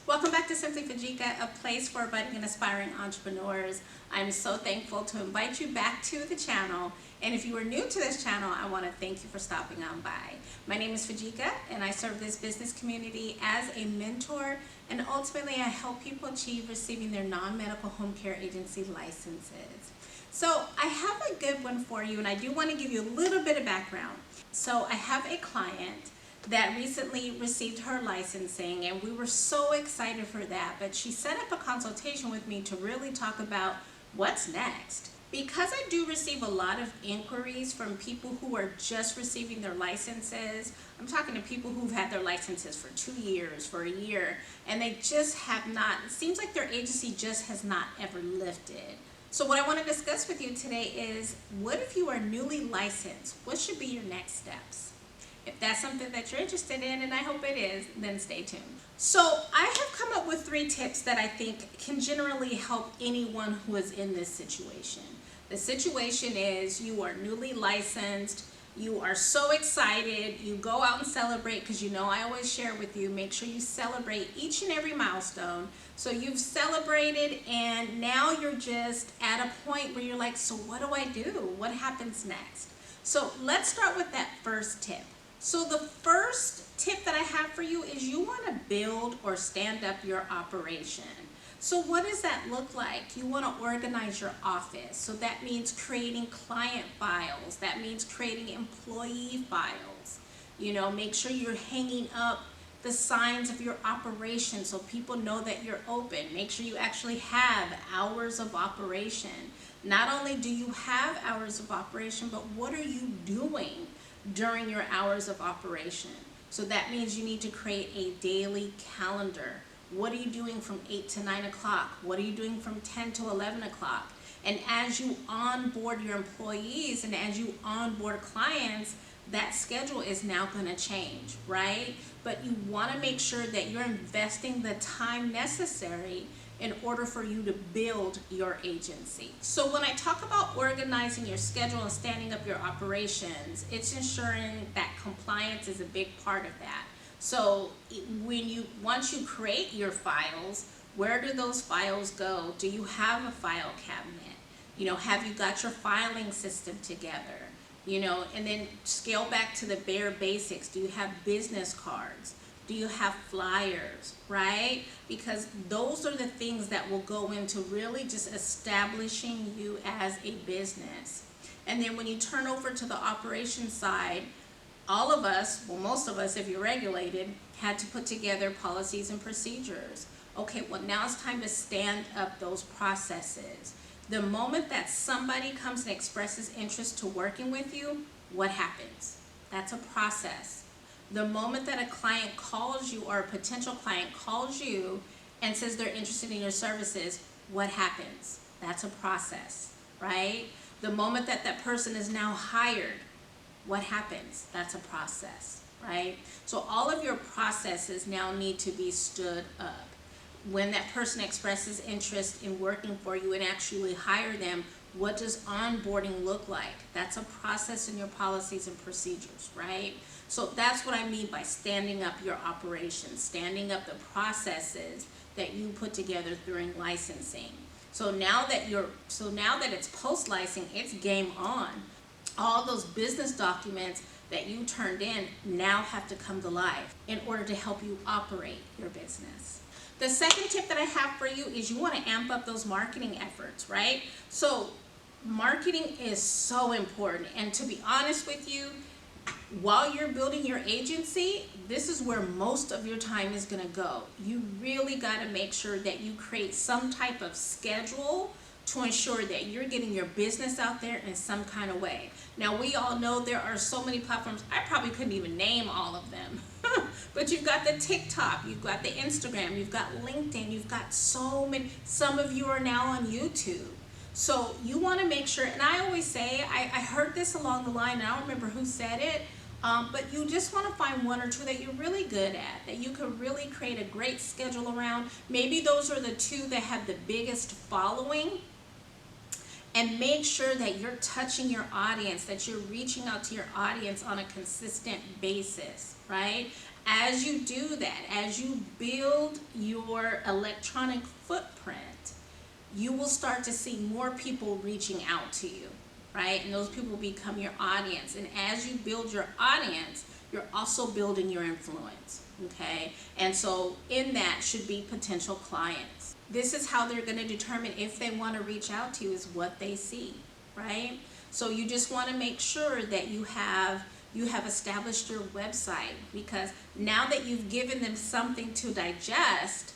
Welcome back to Simply Fujica, a place for budding and aspiring entrepreneurs. I'm so thankful to invite you back to the channel. And if you are new to this channel, I want to thank you for stopping on by. My name is Fujica, and I serve this business community as a mentor. And ultimately, I help people achieve receiving their non-medical home care agency licenses. So I have a good one for you, and I do want to give you a little bit of background. So I have a client that recently received her licensing, and we were so excited for that, but she set up a consultation with me to really talk about what's next. Because I do receive a lot of inquiries from people who are just receiving their licenses. I'm talking to people who've had their licenses for 2 years, for a year, and they just have not, it seems like their agency just has not ever lifted. So what I want to discuss with you today is, what if you are newly licensed? What should be your next steps? If that's something that you're interested in, and I hope it is, then stay tuned. So I have come up with 3 tips that I think can generally help anyone who is in this situation. The situation is, you are newly licensed, you are so excited, you go out and celebrate, because you know I always share with you, make sure you celebrate each and every milestone. So you've celebrated, and now you're just at a point where you're like, so what do I do? What happens next? So let's start with that first tip. So the first tip that I have for you is, you want to build or stand up your operation. So what does that look like? You want to organize your office. So that means creating client files. That means creating employee files. You know, make sure you're hanging up the signs of your operation so people know that you're open. Make sure you actually have hours of operation. Not only do you have hours of operation, but what are you doing during your hours of operation? So that means you need to create a daily calendar. What are you doing from 8 to 9 o'clock? What are you doing from 10 to 11 o'clock? And as you onboard your employees and as you onboard clients, that schedule is now going to change, right? But you want to make sure that you're investing the time necessary in order for you to build your agency. So when I talk about organizing your schedule and standing up your operations, it's ensuring that compliance is a big part of that. So once you create your files, where do those files go? Do you have a file cabinet? You know, have you got your filing system together? You know, and then scale back to the bare basics. Do you have business cards? Do you have flyers, right? Because those are the things that will go into really just establishing you as a business. And then when you turn over to the operations side, all of us, well, most of us, if you're regulated, had to put together policies and procedures. Okay, well, now it's time to stand up those processes. The moment that somebody comes and expresses interest to working with you, what happens? That's a process. The moment that a client calls you, or a potential client calls you and says they're interested in your services, what happens? That's a process, right? The moment that that person is now hired, what happens? That's a process, right? So all of your processes now need to be stood up. When that person expresses interest in working for you and actually hire them, what does onboarding look like? That's a process in your policies and procedures, right? So that's what I mean by standing up your operations, standing up the processes that you put together during licensing. So now that it's post-licensing, it's game on. All those business documents that you turned in now have to come to life in order to help you operate your business. The second tip that I have for you is, you want to amp up those marketing efforts, right? So marketing is so important. And to be honest with you, while you're building your agency, this is where most of your time is going to go. You really got to make sure that you create some type of schedule to ensure that you're getting your business out there in some kind of way. Now, we all know there are so many platforms, I probably couldn't even name all of them. But you've got the TikTok, you've got the Instagram, you've got LinkedIn, you've got so many. Some of you are now on YouTube. So you want to make sure, and I always say, I heard this along the line, and I don't remember who said it, but you just want to find 1 or 2 that you're really good at, that you can really create a great schedule around. Maybe those are the 2 that have the biggest following. And make sure that you're touching your audience, that you're reaching out to your audience on a consistent basis, right? As you do that, as you build your electronic footprint, you will start to see more people reaching out to you, right? And those people become your audience. And as you build your audience, you're also building your influence, okay? And so in that should be potential clients. This is how they're going to determine if they want to reach out to you, is what they see, right? So you just want to make sure that you have established your website, because now that you've given them something to digest,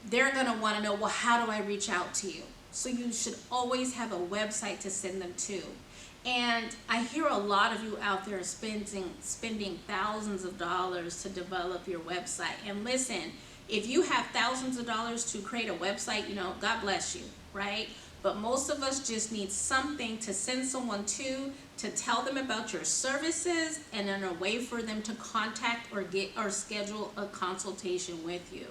they're going to want to know, well, how do I reach out to you? So you should always have a website to send them to. And I hear a lot of you out there spending thousands of dollars to develop your website. And listen, if you have thousands of dollars to create a website, you know, God bless you, right? But most of us just need something to send someone to tell them about your services, and then a way for them to contact or schedule a consultation with you.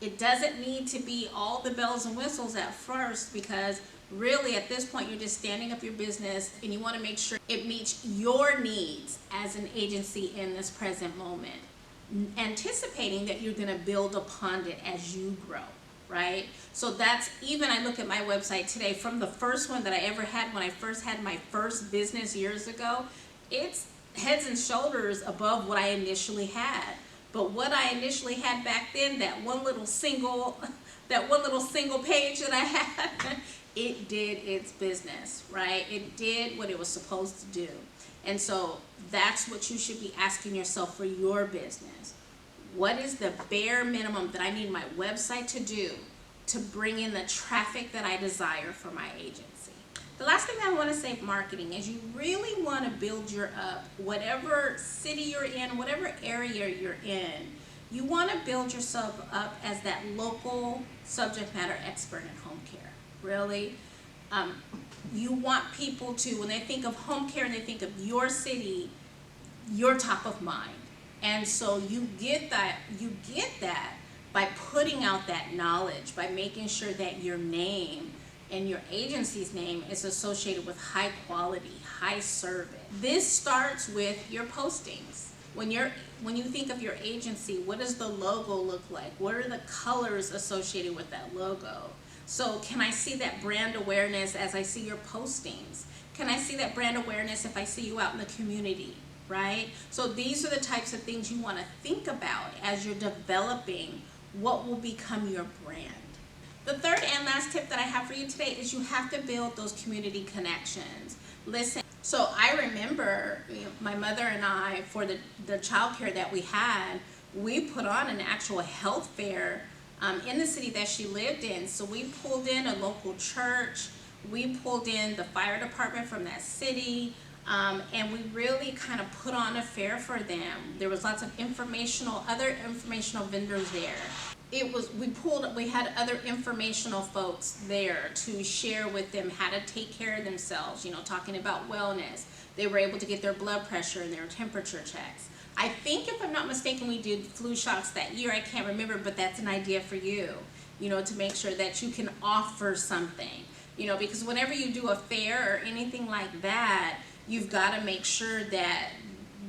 It doesn't need to be all the bells and whistles at first, because really at this point you're just standing up your business and you want to make sure it meets your needs as an agency in this present moment, anticipating that you're going to build upon it as you grow, right? So that's, even I look at my website today, from the first one that I ever had when I first had my first business years ago, it's heads and shoulders above what I initially had. But what I initially had back then, that one little single page that I had, it did its business, right? It did what it was supposed to do. And so that's what you should be asking yourself for your business. What is the bare minimum that I need my website to do to bring in the traffic that I desire for my agency? The last thing I want to say, marketing, is you really want to build whatever city you're in, whatever area you're in, you want to build yourself up as that local subject matter expert in home care. Really. You want people to, when they think of home care and they think of your city, you're top of mind. And so you get that by putting out that knowledge, by making sure that your name and your agency's name is associated with high quality, high service. This starts with your postings. When you think of your agency, what does the logo look like? What are the colors associated with that logo? So can I see that brand awareness as I see your postings? Can I see that brand awareness if I see you out in the community, right? So these are the types of things you want to think about as you're developing what will become your brand. The third and last tip that I have for you today is you have to build those community connections. Listen, so I remember my mother and I, for the childcare that we had, we put on an actual health fair in the city that she lived in. So we pulled in a local church, we pulled in the fire department from that city, and we really kind of put on a fair for them. There was lots of other informational vendors there. We had other informational folks there to share with them how to take care of themselves, talking about wellness. They were able to get their blood pressure and their temperature checks. I think, if I'm not mistaken, we did flu shots that year. I can't remember, but that's an idea for you, to make sure that you can offer something, because whenever you do a fair or anything like that, you've got to make sure that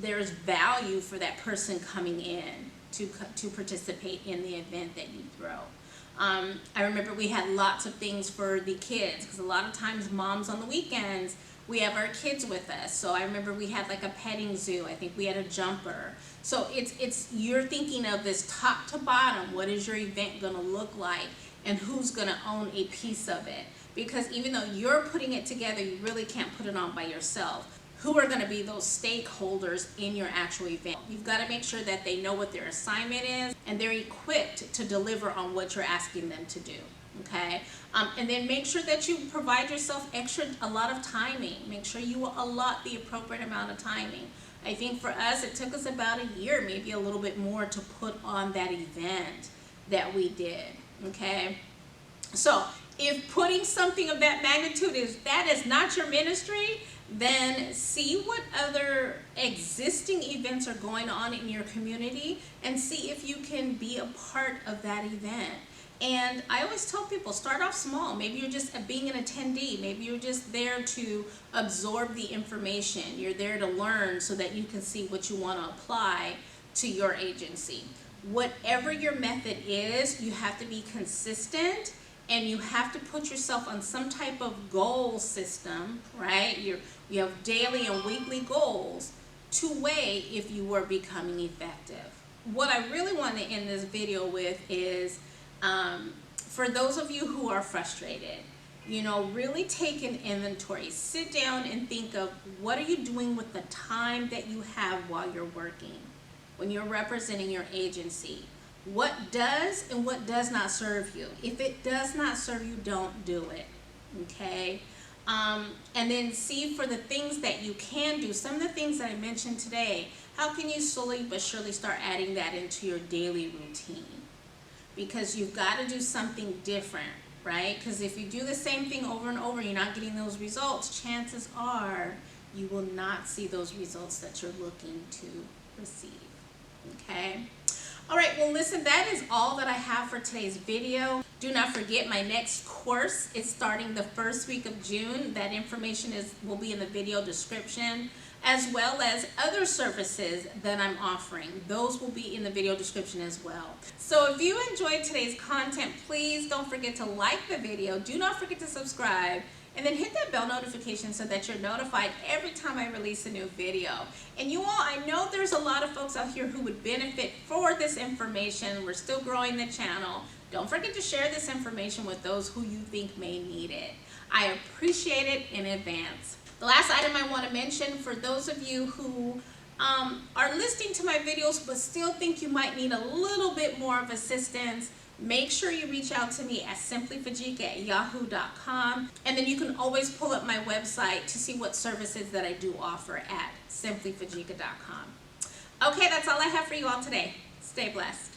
there's value for that person coming in to participate in the event that you throw. I remember we had lots of things for the kids, because a lot of times moms on the weekends, we have our kids with us. So I remember we had like a petting zoo. I think we had a jumper. So you're thinking of this top to bottom. What is your event going to look like, and who's going to own a piece of it? Because even though you're putting it together, you really can't put it on by yourself. Who are going to be those stakeholders in your actual event? You've got to make sure that they know what their assignment is and they're equipped to deliver on what you're asking them to do. Okay? And then make sure that you provide yourself a lot of timing. Make sure you allot the appropriate amount of timing. I think for us, it took us about a year, maybe a little bit more, to put on that event that we did. Okay? So if putting something of that magnitude is not your ministry, then see what other existing events are going on in your community and see if you can be a part of that event. And I always tell people, start off small. Maybe you're just being an attendee. Maybe you're just there to absorb the information. You're there to learn so that you can see what you want to apply to your agency. Whatever your method is, you have to be consistent, and you have to put yourself on some type of goal system, right? You have daily and weekly goals to weigh if you were becoming effective. What I really want to end this video with is, for those of you who are frustrated, really take an inventory. Sit down and think of, what are you doing with the time that you have while you're working, when you're representing your agency? What does and what does not serve you? If it does not serve you, don't do it, okay? And then see for the things that you can do, some of the things that I mentioned today, how can you slowly but surely start adding that into your daily routine? Because you've got to do something different, right? Because if you do the same thing over and over, you're not getting those results, chances are you will not see those results that you're looking to receive, okay? All right, well listen, that is all that I have for today's video. Do not forget my next course is starting the first week of June. That information will be in the video description, as well as other services that I'm offering. Those will be in the video description as well. So if you enjoyed today's content, please don't forget to like the video. Do not forget to subscribe. And then hit that bell notification so that you're notified every time I release a new video. And you all, I know there's a lot of folks out here who would benefit for this information. We're still growing the channel. Don't forget to share this information with those who you think may need it. I appreciate it in advance. The last item I want to mention, for those of you who are listening to my videos but still think you might need a little bit more of assistance, make sure you reach out to me at simplyfujica@yahoo.com, and then you can always pull up my website to see what services that I do offer at simplyfujica.com. Okay, that's all I have for you all today. Stay blessed.